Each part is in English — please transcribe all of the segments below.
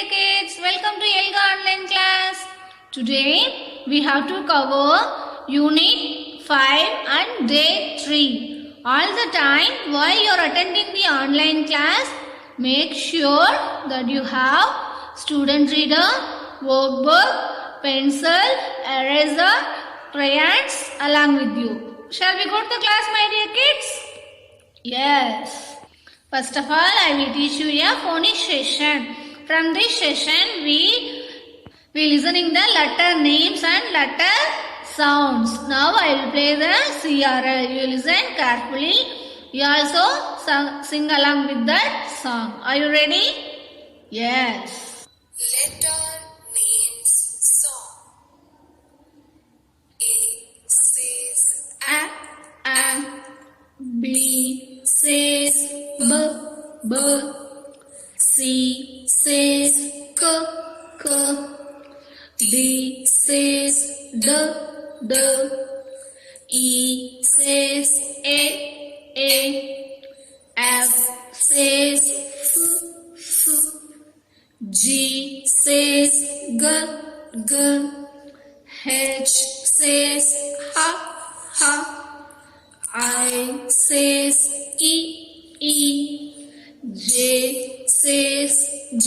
dear kids, welcome to Elga online class. Today we have to cover unit 5 and day 3. All the time while you are attending the online class, make sure that you have student reader, workbook, pencil, eraser, crayons along with you. Shall we go to the class, my dear kids? Yes. First of all, I will teach you a phonics session. From this session, we listening the letter names and letter sounds. Now I will play the CRL. You listen carefully. You also sing along with that song. Are you ready? Yes. Letter names song. A says A. B says B. C says K. D says D. E says A. F says F. G says G. H says H. I says E. J says J.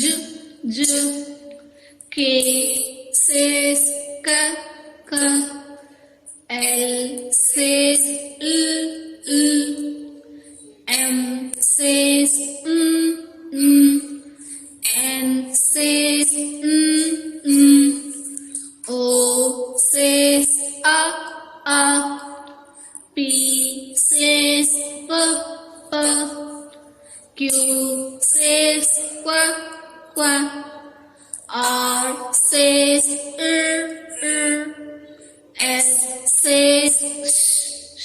K says K. L says L. M says N says O says A. P says P. Q says Q. R says S says sh.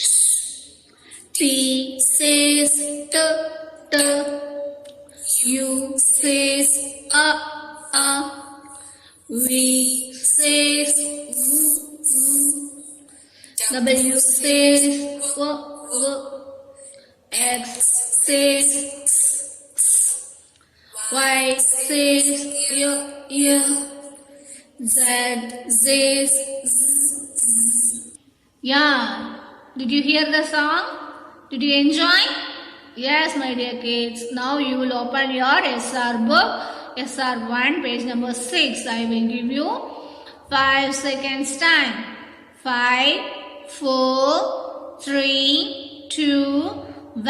T says T. U says A. V says V. W says W. X says X. Y says Y. Z says Z. Yeah. Did you hear the song? Did you enjoy? Yes, my dear kids. Now you will open your SR book. SR1 page number 6. I will give you 5 seconds time. 5, 4, 3, 2, 1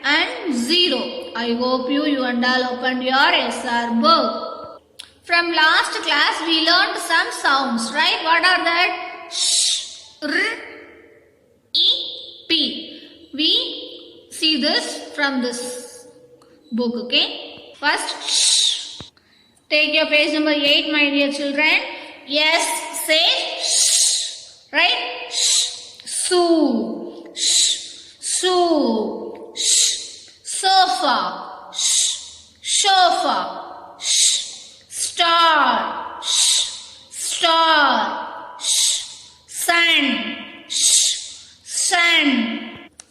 and 0. I hope you and all opened your SR book. From last class we learned some sounds, right? What are that? Sh, R, E, P. We see this from this book, okay? First, sh. Take your page number 8, my dear children. Yes, say sh. Right? Sh. Su. Sh. Su. Sh. Sofa. Sh. Sofa. Sh. Star. Sh. Star. Sh. Sun. Sh. Sun.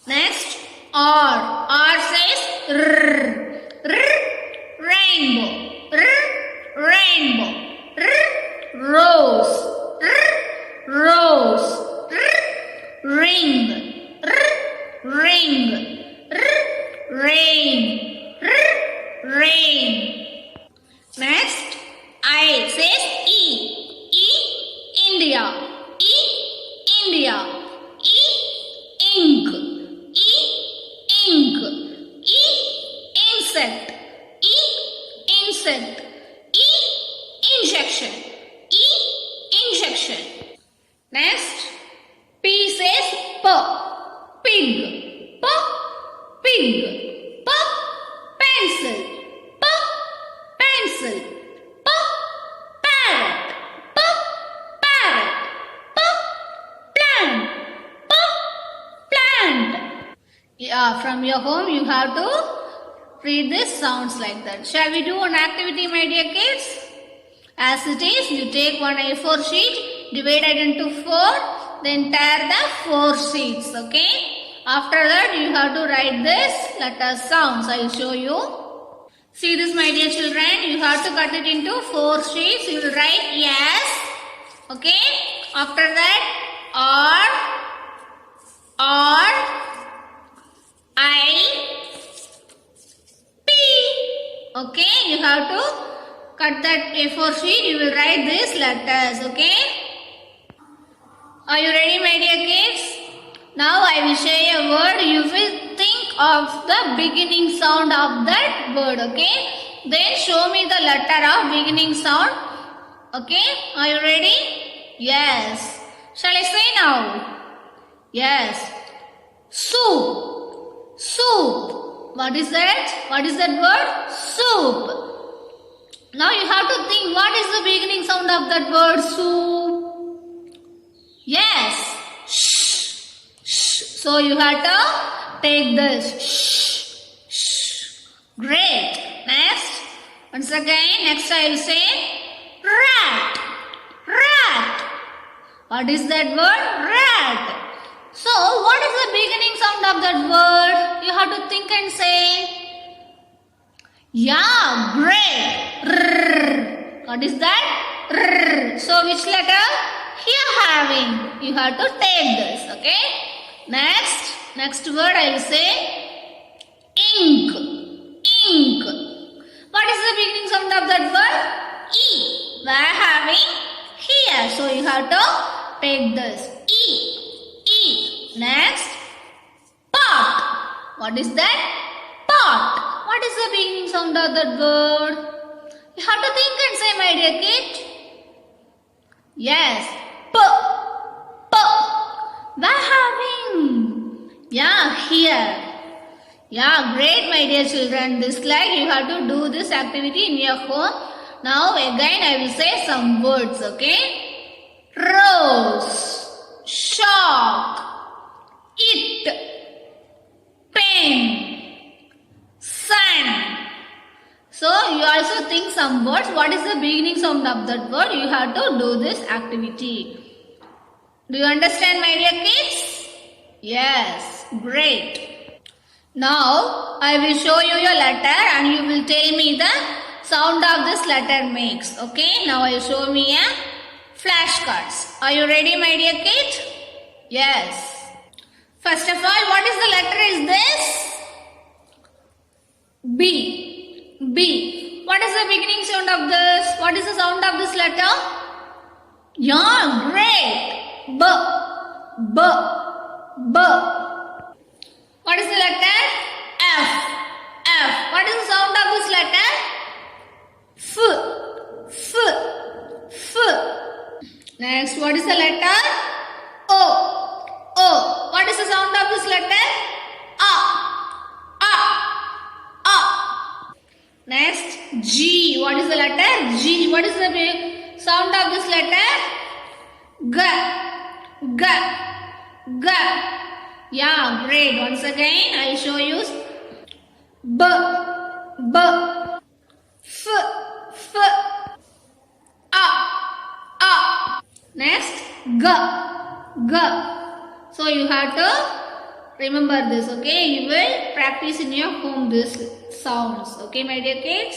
Next, R. R says R. R. Rainbow. R. Rainbow. R. Rose. R. Rose. R. Ring. R. Ring. R. Rain. R. Rain. Next, I says E. E. India. E. India. E. Ink. E. Ink. E. Insect. E. Insect. E. Injection. E. Injection. Next, P says P. Pig. P. Pig. P. Pencil. P. Pencil. P. Parrot. P. Parrot. P. Plant. P. Plant. Yeah, from your home you have to read this sounds like that. Shall we do an activity, my dear kids? As it is, you take one A4 sheet, divide it into 4, then tear the 4 sheets, okay? After that, you have to write this letter sounds. I will show you. See this, my dear children. You have to cut it into 4 sheets. You will write yes. Okay. After that, or, I, P. Okay. You have to cut that A4 sheet. You will write these letters. Okay. Are you ready, my dear kids? Now I will say a word. You will think of the beginning sound of that word. Okay. Then show me the letter of beginning sound. Okay. Are you ready? Yes. Shall I say now? Yes. Soup. Soup. What is that? What is that word? Soup. Now you have to think, what is the beginning sound of that word? Soup. Yes. Shh. Shh. So you have to take this. Shh. Shh. Great. Next. Once again, next I will say rat. Rat. What is that word? Rat. So what is the beginning sound of that word? You have to think and say. Yeah, great. Rrr. What is that? Rrr. So which letter? Here having. You have to take this. Okay. Next word I will say ink. Ink. What is the beginning sound of that word? E. Where having? Here. So you have to take this. E. E. Next. Pot. What is that? Pot. What is the beginning sound of that word? You have to think and say, my dear kid. Yes. P. P. Where having? Yeah, here. Yeah, great, my dear children. This like you have to do this activity in your home. Now again I will say some words, okay? Rose, shock, it, pen, sun. So you also think some words. What is the beginning sound of that word? You have to do this activity. Do you understand, my dear kids? Yes, great. Now I will show you your letter and you will tell me the sound of this letter makes. Okay. Now I will show me a flashcards. Are you ready, my dear kid? Yes. First of all, what is the letter is this? B. B. What is the beginning sound of this? What is the sound of this letter? Yeah, great. B. B. B. What is the letter? F. F. What is the sound of this letter? F. F. F. Next, what is the letter? O. O. What is the sound of this letter? A. A. A. Next, G. What is the letter? G. What is the sound of this letter? G. G. G. Yeah, great. Once again, I show you. B. B. F. F. A. A. Next, G. G. So you have to remember this, okay? You will practice in your home this sounds, okay, my dear kids?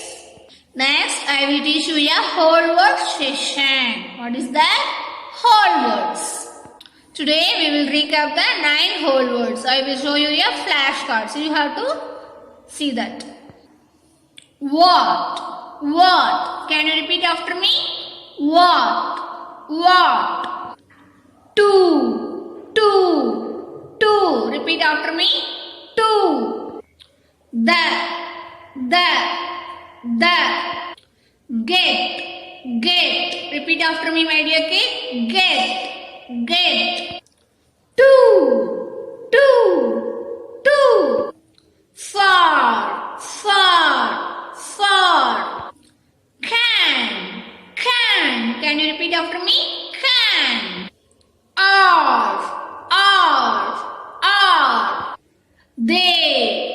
Next, I will teach you a whole word session. What is that? Whole words. Today we will recap the 9 whole words. I will show you a flashcard. So you have to see that. What? What? Can you repeat after me? What? What? Two. Two. Two. Repeat after me. Two. The. Get. Get. Repeat after me, my dear kid. Get. Get. Two. Two. Two. Far. Far. Far. Can. Can. Can you repeat after me? Can. Are. Are. Are. They.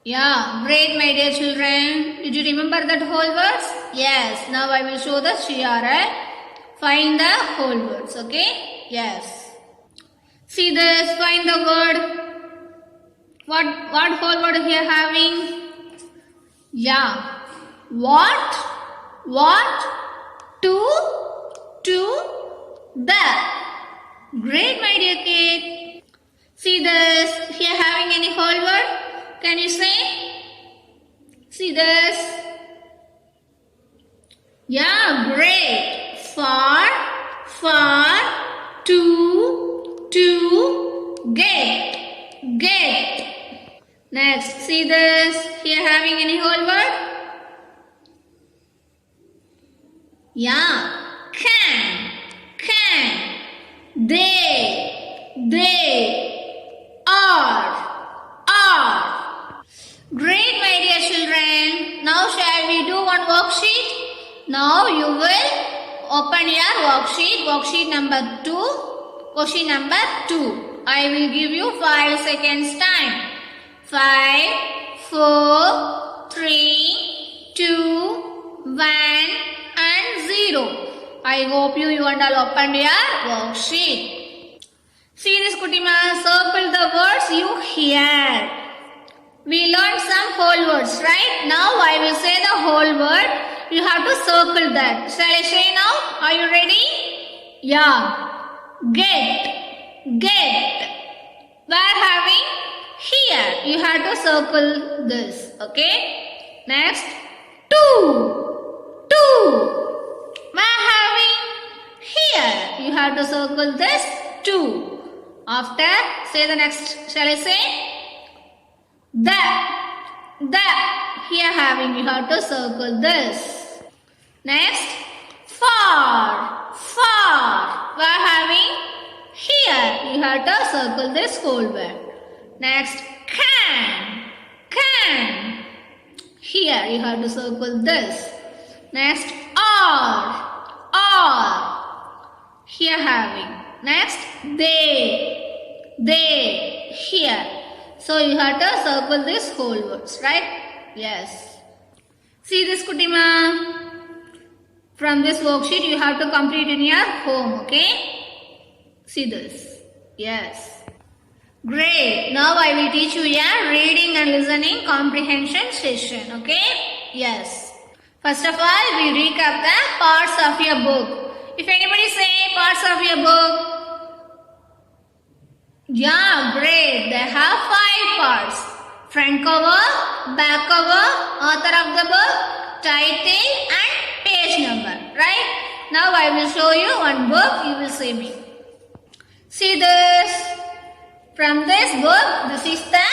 Yeah, great, my dear children. Did you remember that whole words? Yes. Now I will show the Shiara. Find the whole words, okay? Yes. See this. Find the word What whole word here having? Yeah. What? To the. Great, my dear kid. See this. Here having any whole word? Can you say? See this. Yeah, great. For, to, get. Next, see this. Here having any whole word? Yeah, can. They, are. Great, my dear children. Now shall we do one worksheet? Now you will open your worksheet number 2, question number 2. I will give you 5 seconds time. 5, 4, 3, 2, 1 and 0. I hope you and all opened your worksheet. See this, Kutima, circle the words you hear. We learned some whole words, right? Now I will say the whole word. You have to circle that. Shall I say now? Are you ready? Yeah. Get. We're having here. You have to circle this. Okay. Next. To. We're having here. You have to circle this. To. After, say the next. Shall I say? The. Here having, you have to circle this. Next, far. We're having here, you have to circle this whole word. Next, can. Here, you have to circle this. Next, are. Here having. Next, they. Here. So you have to circle this whole words, right? Yes. See this, Kutima. From this worksheet you have to complete in your home, okay? See this. Yes. Great. Now I will teach you a reading and listening comprehension session, okay? Yes. First of all, we recap the parts of your book. If anybody say parts of your book, yeah, great. They have 5 parts. Front cover, back cover, author of the book, title and page number. Right? Now I will show you one book. You will see me. See this. From this book, this is the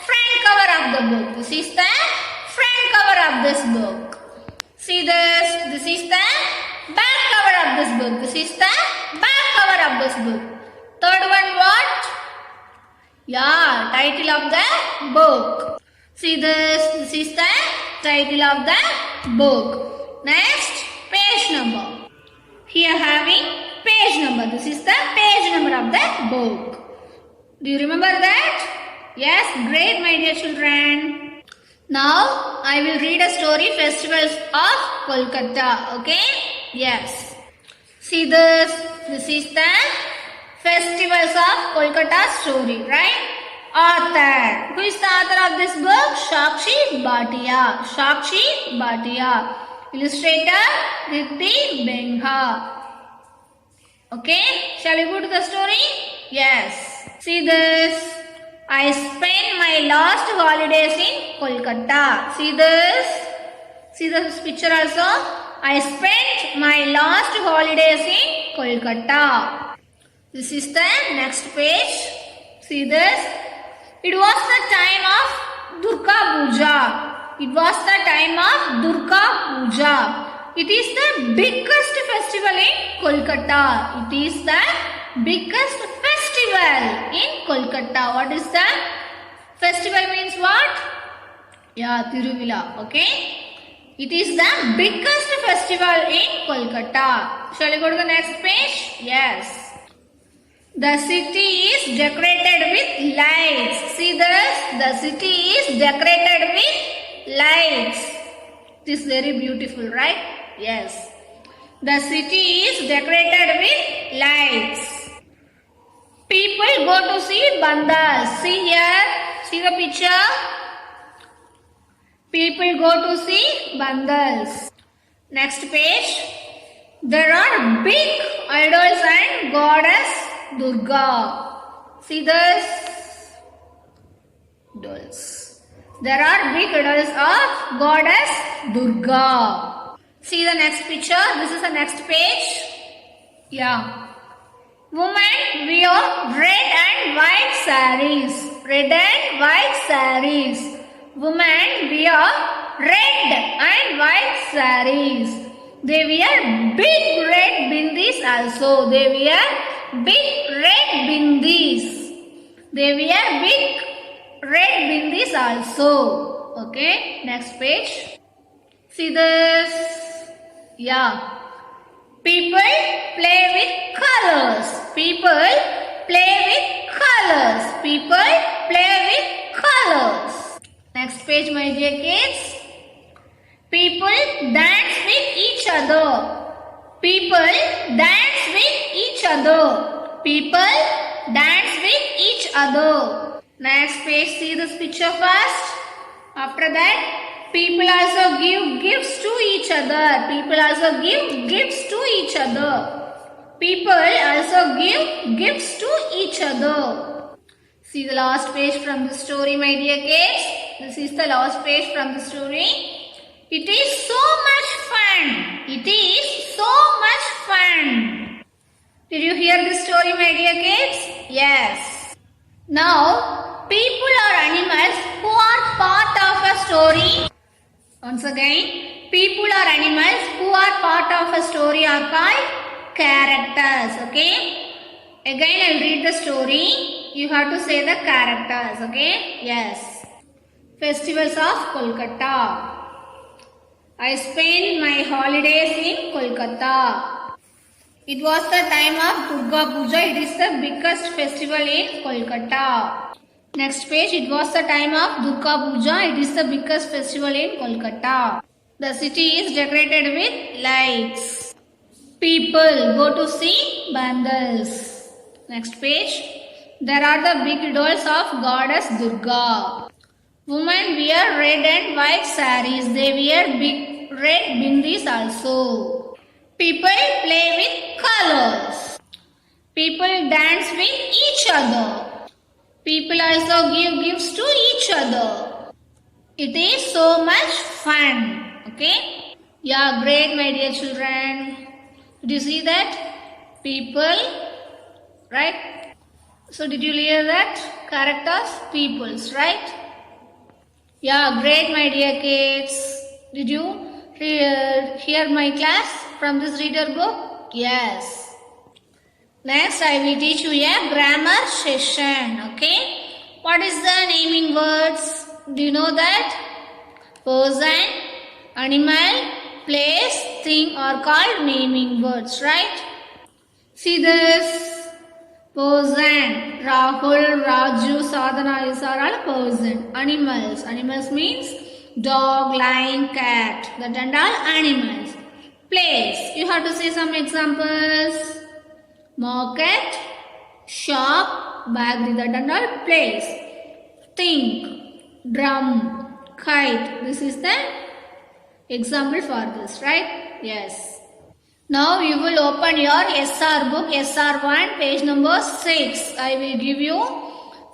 front cover of the book. This is the front cover of this book. See this. This is the back cover of this book. This is the back cover of this book. Third one what? Yeah, title of the book. See this. This is the title of the book. Next, page number. Here having page number. This is the page number of the book. Do you remember that? Yes, great, my dear children. Now, I will read a story, Festivals of Kolkata. Okay? Yes. See this. This is the Festivals of Kolkata story, right? Author. Who is the author of this book? Sakshi Bhatia. Illustrator, Riddhi Bengha. Okay? Shall we go to the story? Yes. See this. I spent my last holidays in Kolkata. See this. See this picture also. I spent my last holidays in Kolkata. This is the next page. See this. It was the time of Durga Puja. It was the time of Durga Puja. It is the biggest festival in Kolkata. It is the biggest festival in Kolkata. What is the festival means what? Yeah, Tiruvila. Okay. It is the biggest festival in Kolkata. Shall we go to the next page? Yes. The city is decorated with lights. See this? The city is decorated with lights. It is very beautiful, right? Yes. The city is decorated with lights. People go to see bandas. See here. See the picture. People go to see bundles. Next page. There are big idols and goddess Durga. See this? Dolls. There are big idols of goddess Durga. See the next picture. This is the next page. Yeah. Women wear red and white sarees. Red and white sarees. Women wear red and white sarees. They wear big red bindis also. They wear big red bindis. They wear big red bindis also. Okay, next page. See this? Yeah. People play with colors. People play with colors. People play with colors. Next page, my dear kids. People dance with each other. People dance with each other. People dance with each other. Next page, see this picture first. After that, people also give gifts to each other. People also give gifts to each other. People also give gifts to each other. See the last page from the story, my dear kids. This is the last page from the story. It is so much fun. It is so much fun. Did you hear this story, my dear kids? Yes. Now, people or animals who are part of a story. Once again, people or animals who are part of a story are called characters. Okay. Again, I will read the story. You have to say the characters. Okay. Yes. Festivals of Kolkata. I spent my holidays in Kolkata. It was the time of Durga Puja. It is the biggest festival in Kolkata. Next page. It was the time of Durga Puja. It is the biggest festival in Kolkata. The city is decorated with lights. People go to see bundles. Next page. There are the big dolls of goddess Durga. Women wear red and white sarees. They wear big red bindis also. People play with colors. People dance with each other. People also give gifts to each other. It is so much fun. Okay? Yeah, great, my dear children. Did you see that? People, right? So did you hear that? Characters, peoples, right? Yeah, great, my dear kids. Did you hear my class from this reader book? Yes. Next, I will teach you a grammar session. Okay? What is the naming words? Do you know that? Person, animal, place, thing are called naming words, right? See this. Person. Rahul, Raju, Sadhana, these are all person. Animals. Animals means dog, lion, cat. That and all animals. Place. You have to say some examples. Market, shop, bakery. That and all place. Think, drum, kite. This is the example for this, right? Yes. Now you will open your SR book, SR1, page number 6. I will give you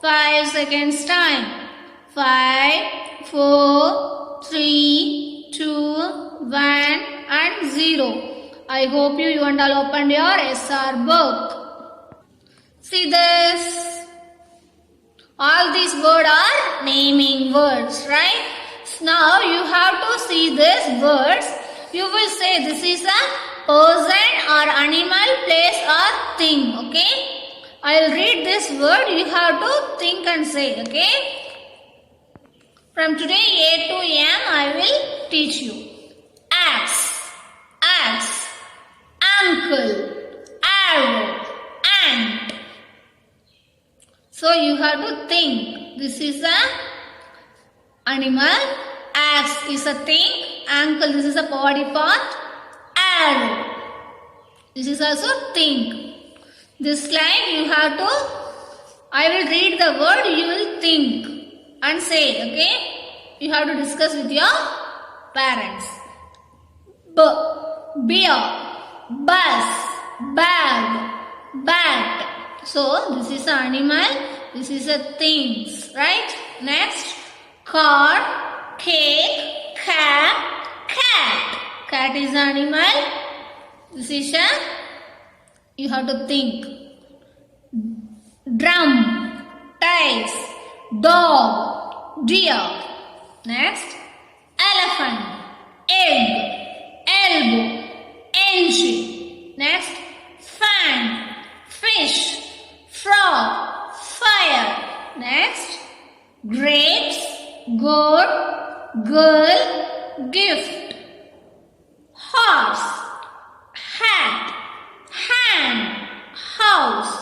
5 seconds time. 5, 4, 3, 2, 1 and 0. I hope you and all opened your SR book. See this. All these words are naming words, right? Now you have to see these words. You will say this is a person or animal, place or thing. Okay? I will read this word. You have to think and say. Okay? From today A to M I will teach you. Axe, axe, uncle, arrow, ant. So you have to think. This is a animal. Axe is a thing. Ankle, this is a body part. Arrow. This is also think. This slide you have to, I will read the word, you will think. and say it, okay? You have to discuss with your parents. Beer, bus, bag, bat. So this is an animal, this is a things, right? Next, car, cake, cap, cat. Cat is an animal. This is a, you have to think. Drum, tiles, dog, deer. Next, elephant, egg, elbow, engine. Next, fan, fish, frog, fire. Next, grapes, goat, girl, gift, horse, hat, hand, house.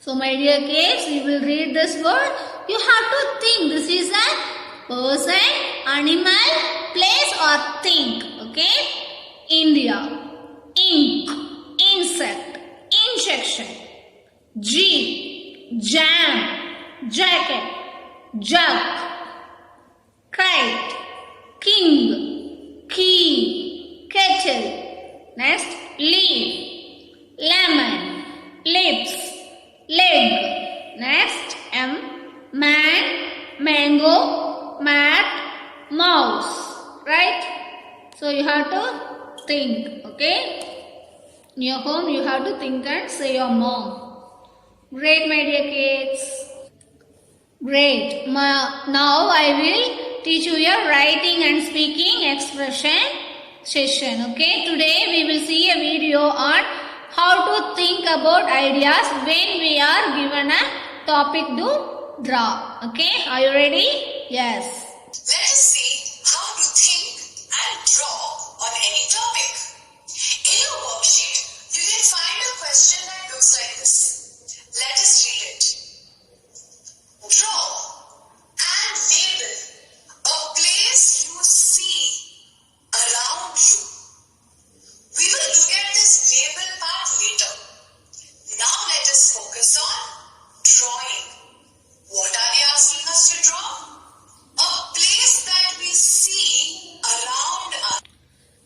So my dear kids, we will read this word. You have to think. This is a person, animal, place or thing. Okay? India, ink, insect, injection, jeep, jam, jacket, jug, kite, king, key, kettle. Next, leaf, lemon, lips, leg. Next, man, mango, mat, mouse. Right? So you have to think. Okay? In your home you have to think and say your mom. Great, my dear kids. Great. Now I will teach you your writing and speaking expression session. Okay? Today we will see a video on how to think about ideas when we are given a topic to draw. Okay? Are you ready? Yes. Let us see how to think and draw on any topic. In your worksheet, you will find a question that looks like this. Let us read it. Draw and label a place you see around you. We will look at this label part later. Now let us focus on drawing. What are they asking us to draw? A place that we see around us.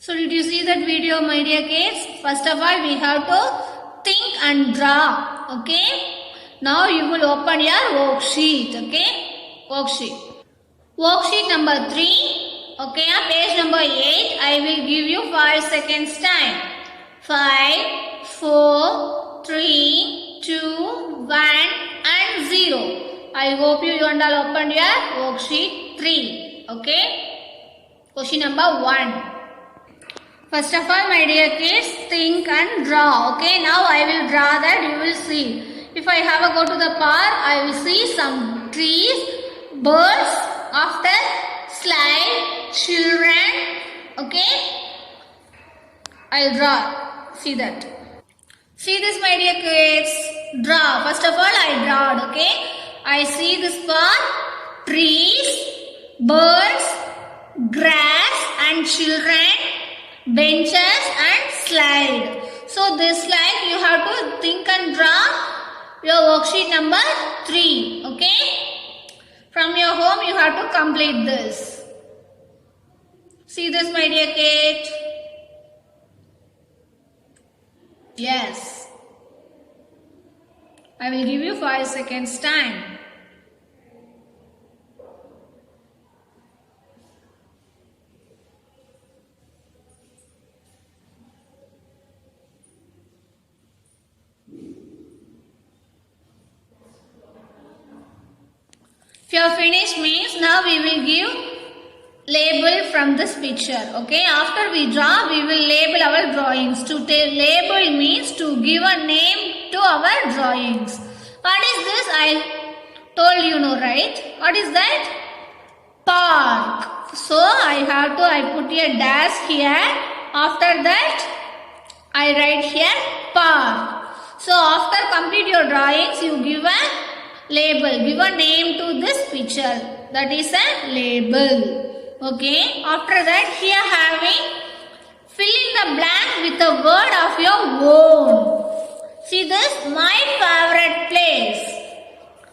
So did you see that video, my dear kids? First of all, we have to think and draw. Okay? Now you will open your worksheet. Okay? Worksheet. Worksheet number 3. Okay, page number 8. I will give you 5 seconds time. 5, 4, 3, 2, 1 and 0. I hope you all opened your worksheet 3. Okay? Question number 1. First of all, my dear kids, think and draw. Okay? Now I will draw that. You will see. If I have a go to the park, I will see some trees, birds, after slide, children. Okay? I'll draw. See that. See this, my dear kids. Draw. First of all, I drawed. Okay? I see this park, trees, birds, grass and children, benches and slide. So this slide you have to think and draw your worksheet number 3. Okay? From your home you have to complete this. See this, my dear kid? Yes. I will give you 5 seconds time. If you are finished means now we will give label from this picture. Okay, after we draw we will label our drawings. To label means to give a name to our drawings. What is this? I told you, no, right? What is that? Park. So I put a dash here. After that I write here park. So after complete your drawings you give a label, give a name to this picture, that is a label. Okay, after that here having fill in the blank with a word of your own. See this, my favorite place.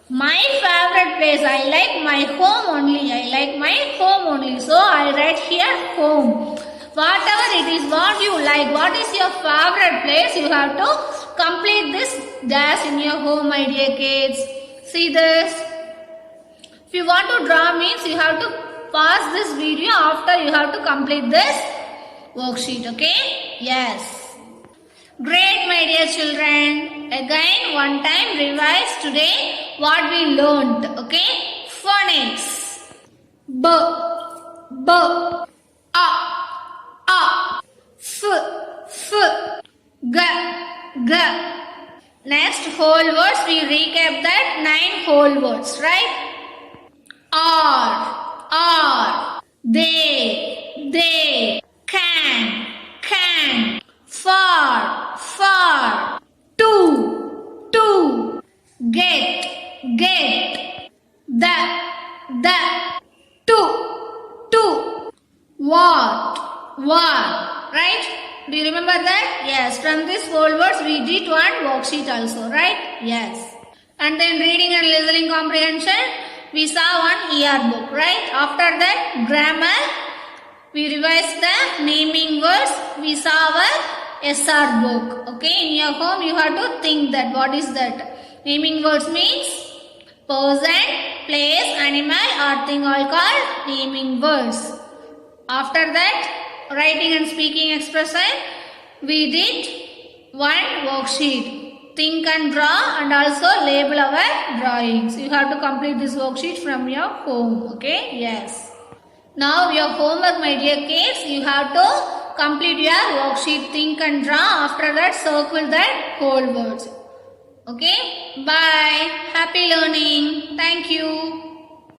My favorite place, I like my home only. I like my home only. So I write here home. Whatever it is, what you like, what is your favorite place, you have to complete this dash in your home, my dear kids. See this. If you want to draw means you have to pause this video after you have to complete this worksheet. Okay? Yes. Great, my dear children. Again, one time revise today what we learnt. Okay? Phonics. B, b, a, f, f, g, g. Next whole words, we recap that 9 whole words, right? Are, they, can, far, to, get, the, to, what, right? Do you remember that? Yes, from this whole words we did one worksheet also, right? Yes. And then reading and listening comprehension, we saw one ER book, right? After that, grammar, we revised the naming words, we saw our SR book. Okay, in your home you have to think that what is that. Naming words means person, place, animal or thing all called naming words. After that, writing and speaking expression, we did one worksheet. Think and draw and also label our drawings. You have to complete this worksheet from your home. Okay? Yes. Now your homework, my dear kids, you have to complete your worksheet, think and draw. After that, circle that whole words. Okay? Bye. Happy learning. Thank you.